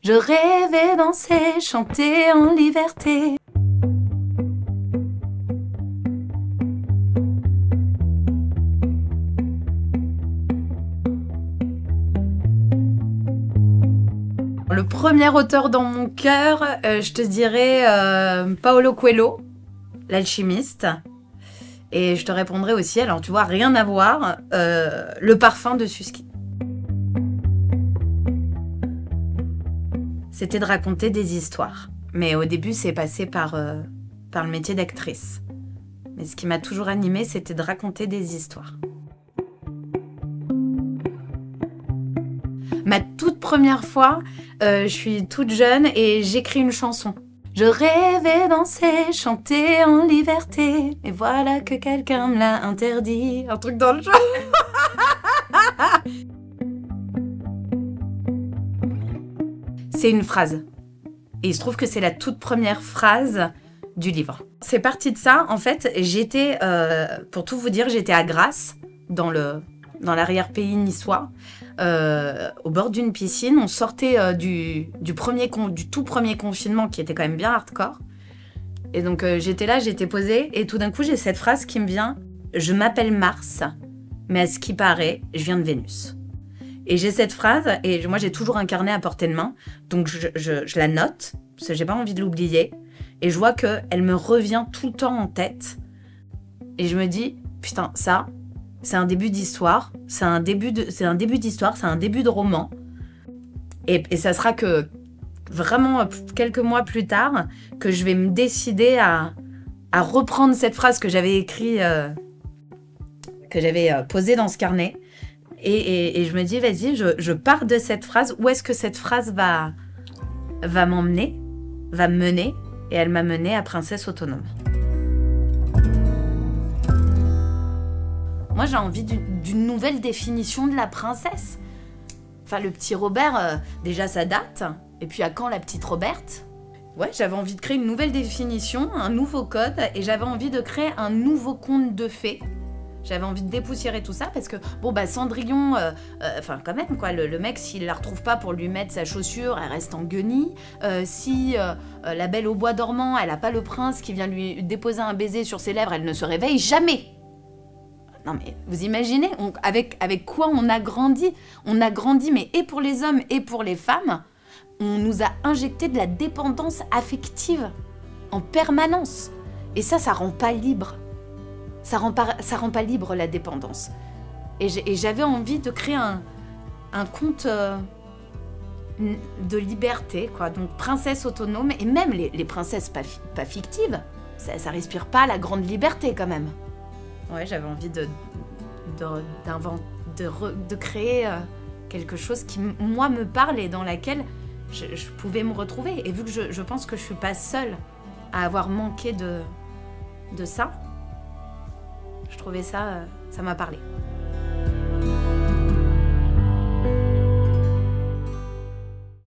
Je rêvais danser, chanter en liberté. Le premier auteur dans mon cœur, je te dirais Paulo Coelho, l'alchimiste. Et je te répondrai aussi, alors tu vois, rien à voir, Le parfum de Suski. C'était de raconter des histoires. Mais au début, c'est passé par le métier d'actrice. Mais ce qui m'a toujours animée, c'était de raconter des histoires. Ma toute première fois, je suis toute jeune et j'écris une chanson. Je rêvais danser, chanter en liberté, et voilà que quelqu'un me l'a interdit. Un truc dans le genre. C'est une phrase. Et il se trouve que c'est la toute première phrase du livre. C'est parti de ça. En fait, j'étais, pour tout vous dire, j'étais à Grasse, dans l'arrière-pays niçois, au bord d'une piscine. On sortait du tout premier confinement qui était quand même bien hardcore. Et donc j'étais là, j'étais posée, et tout d'un coup j'ai cette phrase qui me vient. Je m'appelle Mars, mais à ce qui paraît, je viens de Vénus. Et j'ai cette phrase, et moi j'ai toujours un carnet à portée de main, donc je la note, parce que j'ai pas envie de l'oublier. Et je vois qu'elle me revient tout le temps en tête. Et je me dis, putain, ça, c'est un début d'histoire, c'est un début d'histoire, c'est un début de roman. Et ça sera que vraiment quelques mois plus tard que je vais me décider à reprendre cette phrase que j'avais écrite, que j'avais posée dans ce carnet. Et je me dis, vas-y, je pars de cette phrase. Où est-ce que cette phrase va m'emmener, va me mener? Et elle m'a menée à Princesse Autonome. Moi, j'ai envie d'une nouvelle définition de la princesse. Enfin, le petit Robert, déjà, ça date. Et puis, à quand la petite Roberte? Ouais, j'avais envie de créer une nouvelle définition, un nouveau code. Et j'avais envie de créer un nouveau conte de fées. J'avais envie de dépoussiérer tout ça parce que, bon, bah, Cendrillon, enfin, quand même, quoi, le mec, s'il la retrouve pas pour lui mettre sa chaussure, elle reste en guenille. Si la belle au bois dormant, elle a pas le prince qui vient lui déposer un baiser sur ses lèvres, elle ne se réveille jamais. Non, mais vous imaginez, avec quoi on a grandi? On a grandi, mais et pour les hommes et pour les femmes, on nous a injecté de la dépendance affective en permanence. Et ça rend pas libre. Ça rend pas libre, la dépendance. Et j'avais envie de créer un conte de liberté, quoi. Donc, princesse autonome, et même les princesses pas fictives, ça respire pas la grande liberté, quand même. Ouais, j'avais envie de créer quelque chose qui, moi, me parle et dans laquelle je pouvais me retrouver. Et vu que je pense que je suis pas seule à avoir manqué de ça, je trouvais ça m'a parlé.